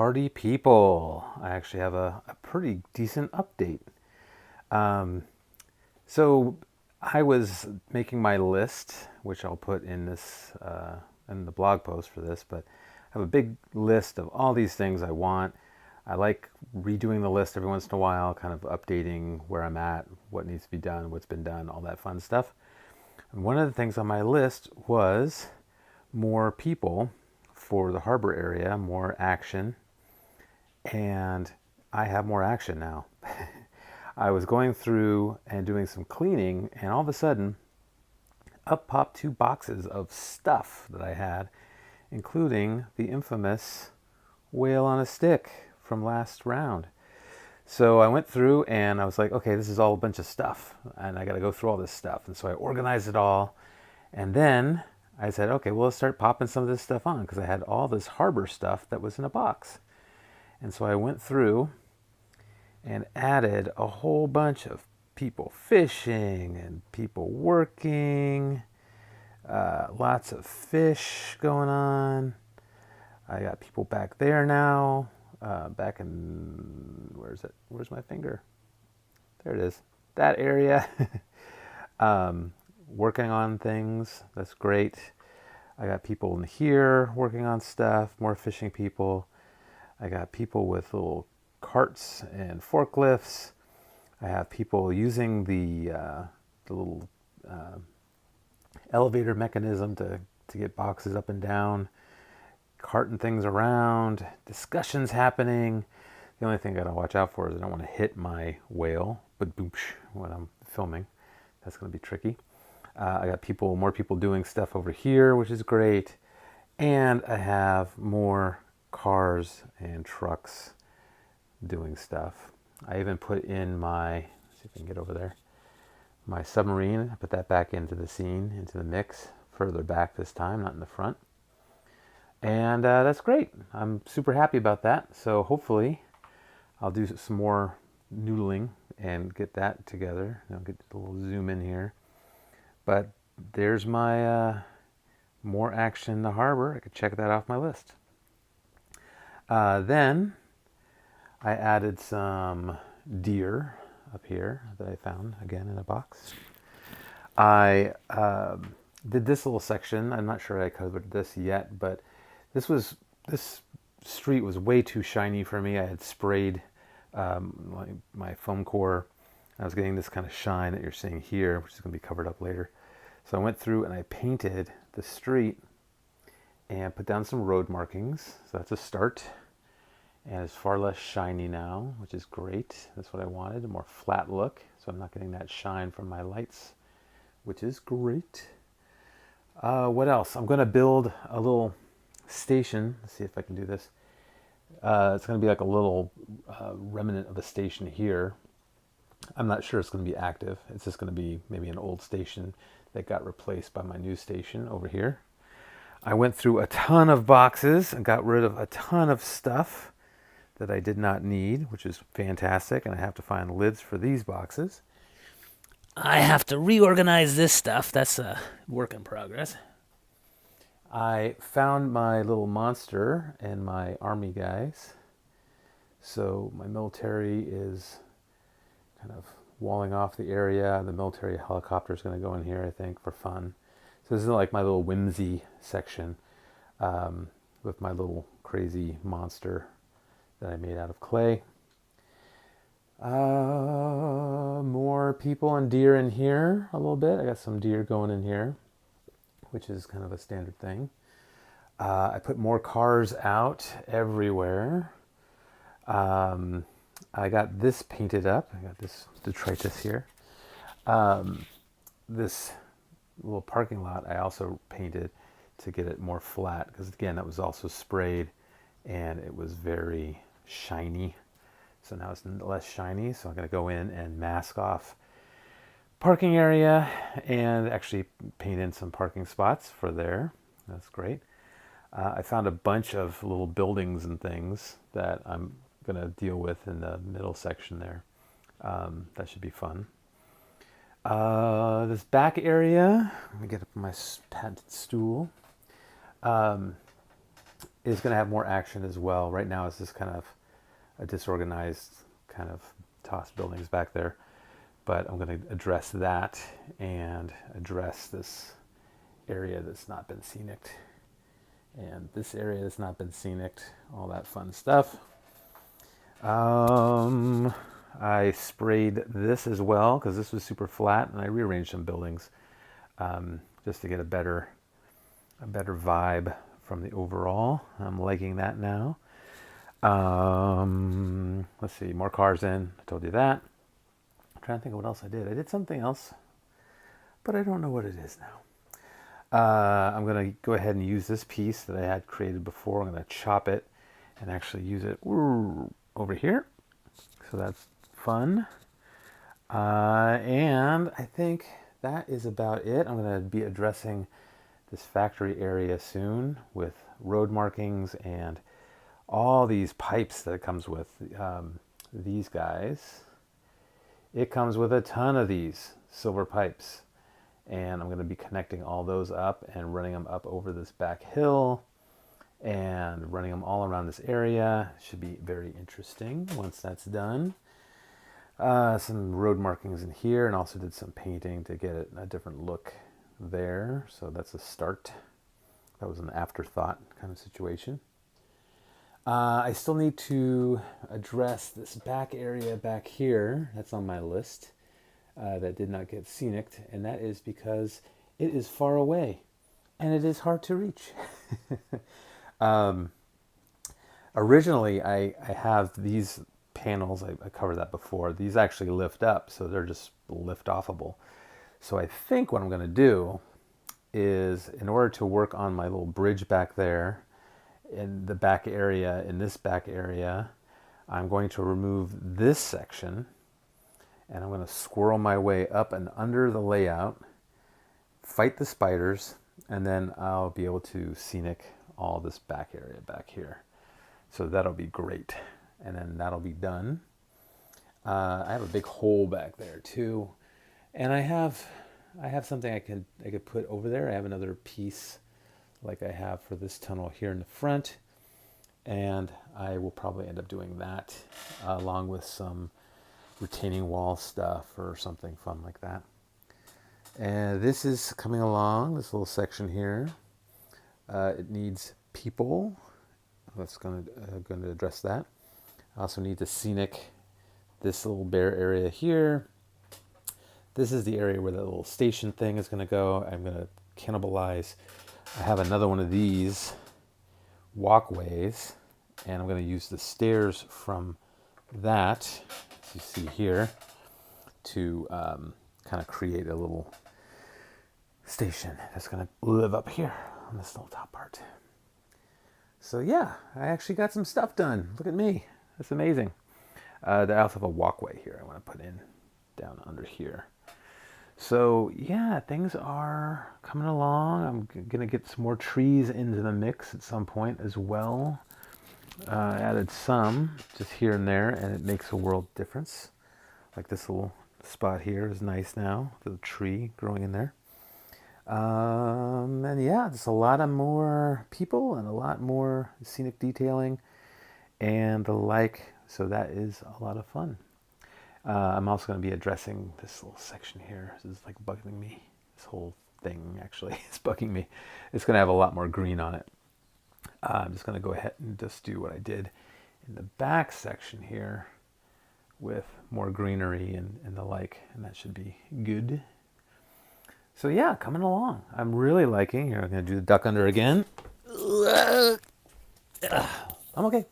Party people. I actually have a pretty decent update. Um, so I was making my list, which I'll put in this in the blog post for this, but I have a big list of all these things I want. I like redoing the list every once in a while, kind of updating where I'm at, what needs to be done, what's been done, all that fun stuff. And one of the things on my list was more people for the harbor area, more action, and I have more action now. I was going through and doing some cleaning, and all of a sudden, up popped two boxes of stuff that I had, including the infamous whale on a stick from last round. So I went through and I was like, okay, this is all a bunch of stuff, and I got to go through all this stuff. And so I organized it all, and then I said, okay, well, let's start popping some of this stuff on because I had all this harbor stuff that was in a box. And so I went through and added a whole bunch of people fishing and people working, lots of fish going on. I got people back there now, back in, where is it? Where's my finger? There it is. That area. Working on things. That's great. I got people in here working on stuff, more fishing people. I got people with little carts and forklifts. I have people using the little elevator mechanism to get boxes up and down, carting things around, discussions happening. The only thing I gotta watch out for is I don't want to hit my whale, but boomsh, when I'm filming. That's gonna be tricky. I got more people doing stuff over here, which is great. And I have more cars and trucks doing stuff. I even put in let's see if I can get over there, my submarine. I put that back into the scene, into the mix, further back this time, not in the front. And that's great. I'm super happy about that. So hopefully I'll do some more noodling and get that together. I'll get a little zoom in here. But there's my more action in the harbor. I could check that off my list. Then I added some deer up here that I found again in a box. I did this little section. I'm not sure I covered this yet, but this street was way too shiny for me. I had sprayed my foam core. I was getting this kind of shine that you're seeing here, which is going to be covered up later. So I went through and I painted the street and put down some road markings. So that's a start. And it's far less shiny now, which is great. That's what I wanted, a more flat look. So I'm not getting that shine from my lights, which is great. What else? I'm going to build a little station. Let's see if I can do this. It's going to be like a little remnant of a station here. I'm not sure it's going to be active. It's just going to be maybe an old station that got replaced by my new station over here. I went through a ton of boxes and got rid of a ton of stuff that I did not need, which is fantastic. And I have to find lids for these boxes. I have to reorganize this stuff. That's a work in progress. I found my little monster and my army guys. So my military is kind of walling off the area. The military helicopter is going to go in here, I think, for fun. So this is like my little whimsy section with my little crazy monster that I made out of clay. More people and deer in here a little bit. I got some deer going in here, which is kind of a standard thing. I put more cars out everywhere. I got this painted up. I got this detritus here. This little parking lot I also painted to get it more flat because, again, that was also sprayed and it was very shiny. So now it's less shiny, so I'm going to go in and mask off parking area and actually paint in some parking spots for there. That's great. I found a bunch of little buildings and things that I'm going to deal with in the middle section there. That should be fun. This back area, let me get up my padded stool. is going to have more action as well. Right now it's just kind of a disorganized kind of tossed buildings back there. But I'm going to address that and address this area that's not been scenic. And this area that's not been scenic, all that fun stuff. I sprayed this as well because this was super flat, and I rearranged some buildings just to get a better vibe from the overall. I'm liking that now. Let's see, more cars in. I told you that. I'm trying to think of what else I did. I did something else, but I don't know what it is now. I'm going to go ahead and use this piece that I had created before. I'm going to chop it and actually use it over here. So that's fun. And I think that is about it. I'm going to be addressing this factory area soon with road markings and all these pipes that it comes with. These guys. It comes with a ton of these silver pipes. And I'm going to be connecting all those up and running them up over this back hill and running them all around this area. Should be very interesting once that's done. Some road markings in here, and also did some painting to get a different look there. So that's a start. That was an afterthought kind of situation. I still need to address this back area back here. That's on my list. That did not get scenic, and that is because it is far away and it is hard to reach. Originally, I have these panels, I covered that before, these actually lift up, so they're just lift offable. So I think what I'm going to do is, in order to work on my little bridge back there, in the back area, in this back area, I'm going to remove this section. And I'm going to squirrel my way up and under the layout, fight the spiders, and then I'll be able to scenic all this back area back here. So that'll be great. And then that'll be done. I have a big hole back there too. And I have something I could put over there. I have another piece like I have for this tunnel here in the front. And I will probably end up doing that along with some retaining wall stuff or something fun like that. And this is coming along, this little section here. It needs people. That's going to address that. I also need to scenic this little bare area here. This is the area where the little station thing is going to go. I'm going to cannibalize. I have another one of these walkways, and I'm going to use the stairs from that, as you see here, to kind of create a little station that's going to live up here on this little top part. So yeah, I actually got some stuff done. Look at me. That's amazing. I also have a walkway here I want to put in down under here. So yeah, things are coming along. I'm going to get some more trees into the mix at some point as well. I added some just here and there, and it makes a world difference. Like this little spot here is nice now, the tree growing in there. And yeah, there's a lot of more people and a lot more scenic detailing and the like. So that is a lot of fun. I'm also going to be addressing this little section here. This is like bugging me. This whole thing actually is bugging me. It's going to have a lot more green on it. I'm just going to go ahead and just do what I did in the back section here with more greenery and the like, and that should be good. So yeah, coming along. I'm really liking, here I'm going to do the duck under again. I'm okay.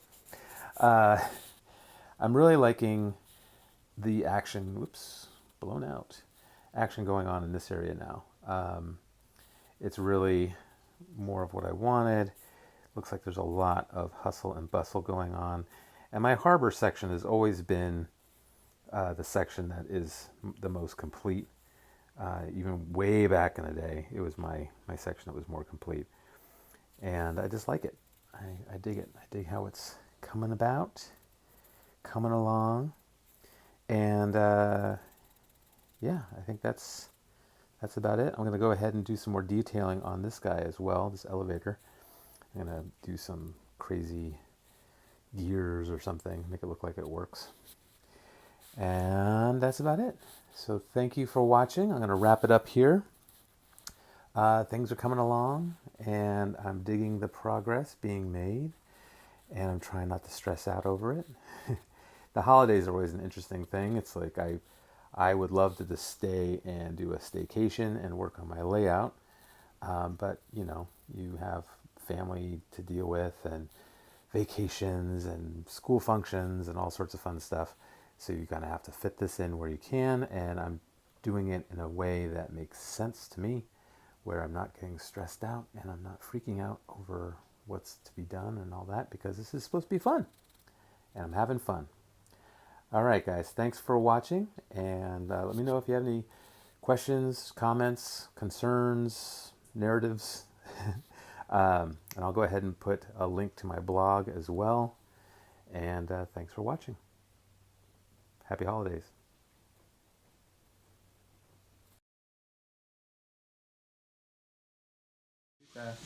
I'm really liking the action, whoops, blown out, action going on in this area now. It's really more of what I wanted. Looks like there's a lot of hustle and bustle going on. And my harbor section has always been the section that is the most complete. Even way back in the day, it was my section that was more complete. And I just like it. I dig it. I dig how it's coming about, coming along. And yeah, I think that's about it. I'm going to go ahead and do some more detailing on this guy as well, this elevator. I'm going to do some crazy gears or something, make it look like it works. And that's about it. So thank you for watching. I'm going to wrap it up here. Things are coming along, and I'm digging the progress being made, and I'm trying not to stress out over it. The holidays are always an interesting thing. It's like I would love to just stay and do a staycation and work on my layout, but you know, you have family to deal with and vacations and school functions and all sorts of fun stuff. So you kind of have to fit this in where you can, and I'm doing it in a way that makes sense to me, where I'm not getting stressed out and I'm not freaking out over what's to be done and all that, because this is supposed to be fun and I'm having fun. All right, guys, thanks for watching, and let me know if you have any questions, comments, concerns, narratives. And I'll go ahead and put a link to my blog as well. And thanks for watching. Happy holidays. Yes.